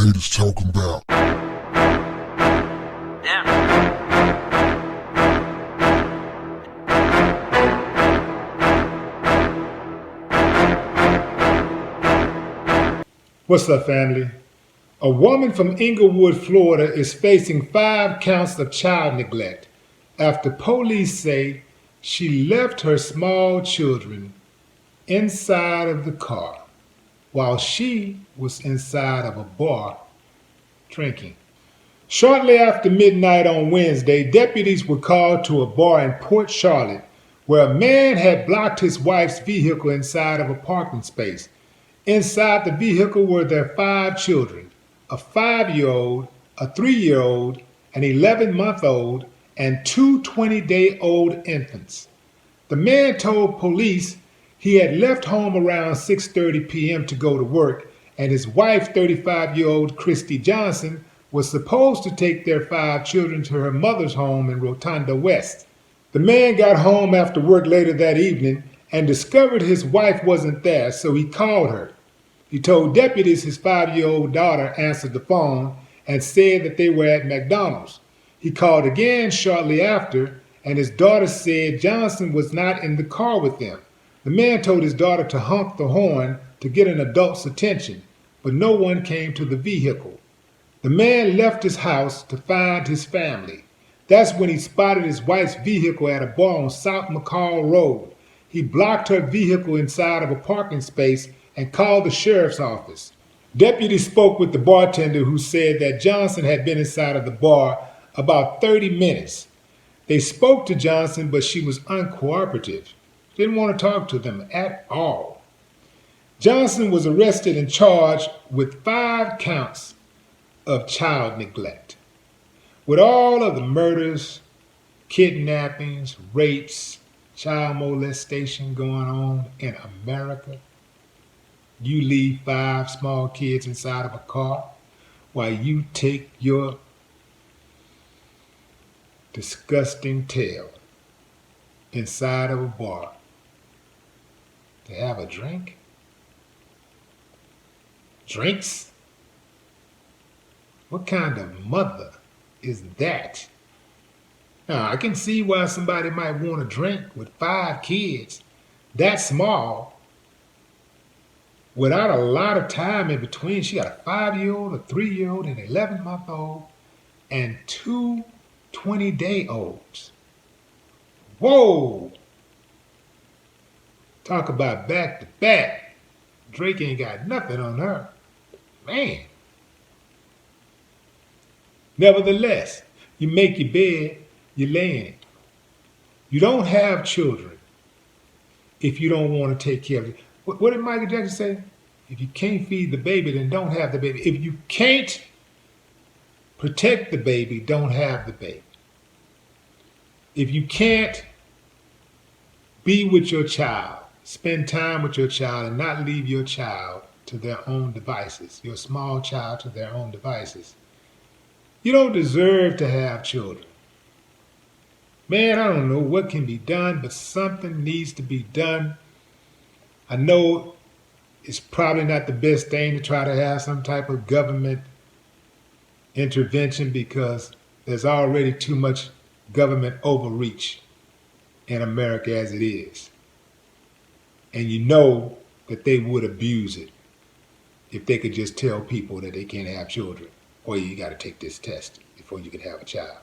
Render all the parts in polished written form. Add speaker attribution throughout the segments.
Speaker 1: haters talking about.
Speaker 2: What's up, family? A woman from Inglewood, Florida is facing 5 counts of child neglect after police say she left her small children inside of the car while she was inside of a bar drinking. Shortly after midnight on Wednesday, deputies were called to a bar in Port Charlotte where a man had blocked his wife's vehicle inside of a parking space. Inside the vehicle were their 5 children, a 5-year-old, a 3-year-old, an 11-month-old, and 2 20-day-old infants. The man told police he had left home around 6:30 p.m. to go to work, and his wife, 35-year-old Christy Johnson, was supposed to take their 5 children to her mother's home in Rotunda West. The man got home after work later that evening and discovered his wife wasn't there, so he called her. He told deputies his 5-year-old daughter answered the phone and said that they were at McDonald's. He called again shortly after, and his daughter said Johnson was not in the car with them. The man told his daughter to honk the horn to get an adult's attention, but no one came to the vehicle. The man left his house to find his family. That's when he spotted his wife's vehicle at a bar on South McCall Road. He blocked her vehicle inside of a parking space and called the sheriff's office. Deputies spoke with the bartender, who said that Johnson had been inside of the bar about 30 minutes. They spoke to Johnson, but she was uncooperative. Didn't want to talk to them at all. Johnson was arrested and charged with 5 counts of child neglect. With all of the murders, kidnappings, rapes, child molestation going on in America, you leave 5 small kids inside of a car while you take your disgusting tail inside of a bar to have a drink? Drinks? What kind of mother is that? Now, I can see why somebody might want to drink with 5 kids that small without a lot of time in between. She got a 5-year-old, a 3-year-old, an 11-month-old, and 2 20-day-olds. Whoa! Talk about back to back. Drake ain't got nothing on her. Man. Nevertheless, you make your bed, you lay in it. You don't have children if you don't want to take care of it. What did Michael Jackson say? If you can't feed the baby, then don't have the baby. If you can't protect the baby, don't have the baby. If you can't be with your child, spend time with your child, and not leave your child to their own devices, your small child to their own devices, you don't deserve to have children. Man, I don't know what can be done, but something needs to be done. I know it's probably not the best thing to try to have some type of government intervention, because there's already too much government overreach in America as it is. And you know that they would abuse it if they could just tell people that they can't have children, or you got to take this test before you can have a child.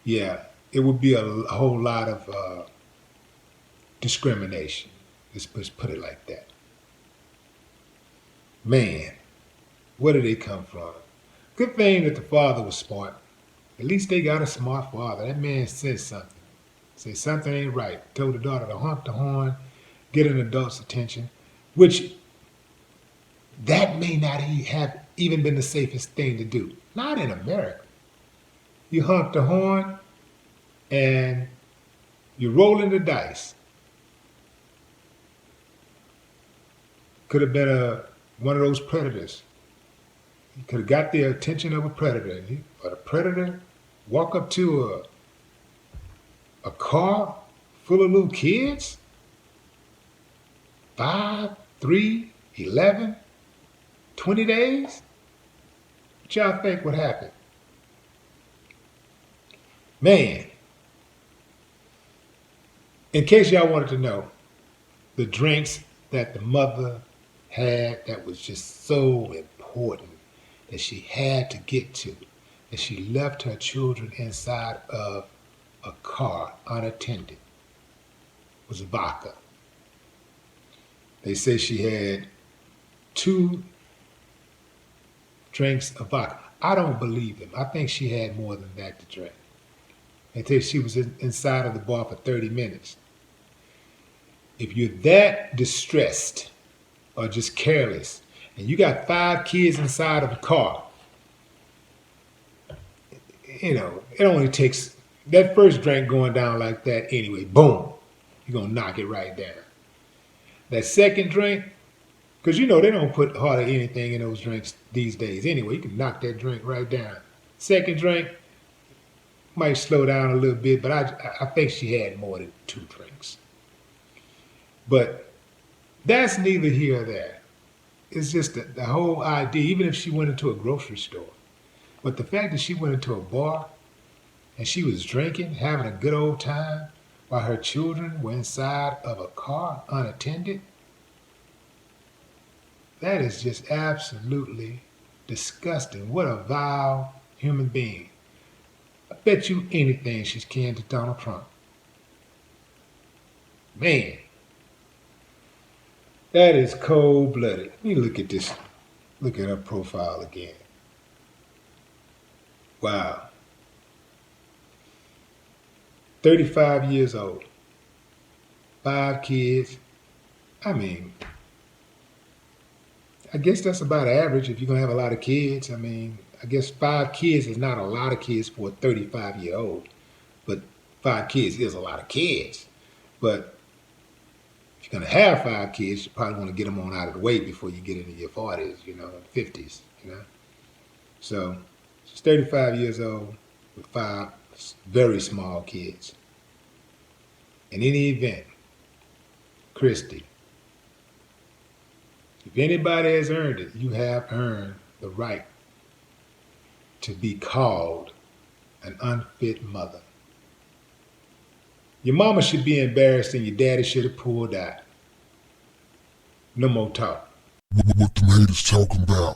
Speaker 2: Yeah, it would be a whole lot of discrimination. Let's put it like that. Man, where did they come from? Good thing that the father was smart. At least they got a smart father. That man said something. Said something ain't right. Told the daughter to honk the horn, get an adult's attention, which that may not have even been the safest thing to do. Not in America. You honk the horn and you're rolling the dice. Could have been one of those predators. You could have got the attention of a predator. Or the predator walk up to a car full of little kids? 5, 3, 11, 20 days? What y'all think would happen? Man, in case y'all wanted to know, the drinks that the mother had that was just so important that she had to get to, that she left her children inside of a car unattended, was vodka. They say she had 2 drinks of vodka. I don't believe them. I think she had more than that to drink. They say she was inside of the bar for 30 minutes. If you're that distressed or just careless, and you got 5 kids inside of a car, it only takes that first drink going down like that anyway. Boom, you're going to knock it right down. That second drink, because they don't put hardly anything in those drinks these days anyway. You can knock that drink right down. Second drink might slow down a little bit, but I think she had more than 2 drinks. But that's neither here or there. It's just the whole idea, even if she went into a grocery store. But the fact that she went into a bar and she was drinking, having a good old time, while her children were inside of a car unattended, that is just absolutely disgusting. What a vile human being. I bet you anything she's kin to Donald Trump. Man, that is cold-blooded. Let me look at this. Look at her profile again. Wow. 35 years old. 5 kids. I mean, I guess that's about average if you're going to have a lot of kids. I mean, I guess 5 kids is not a lot of kids for a 35-year-old. But 5 kids is a lot of kids. But if you're going to have 5 kids, you probably want to get them on out of the way before you get into your 40s, 50s, So she's 35 years old with 5 very small kids. In any event, Christy, if anybody has earned it, you have earned the right to be called an unfit mother. Your mama should be embarrassed and your daddy should have pulled out. No more talk.
Speaker 1: What them haters talking about?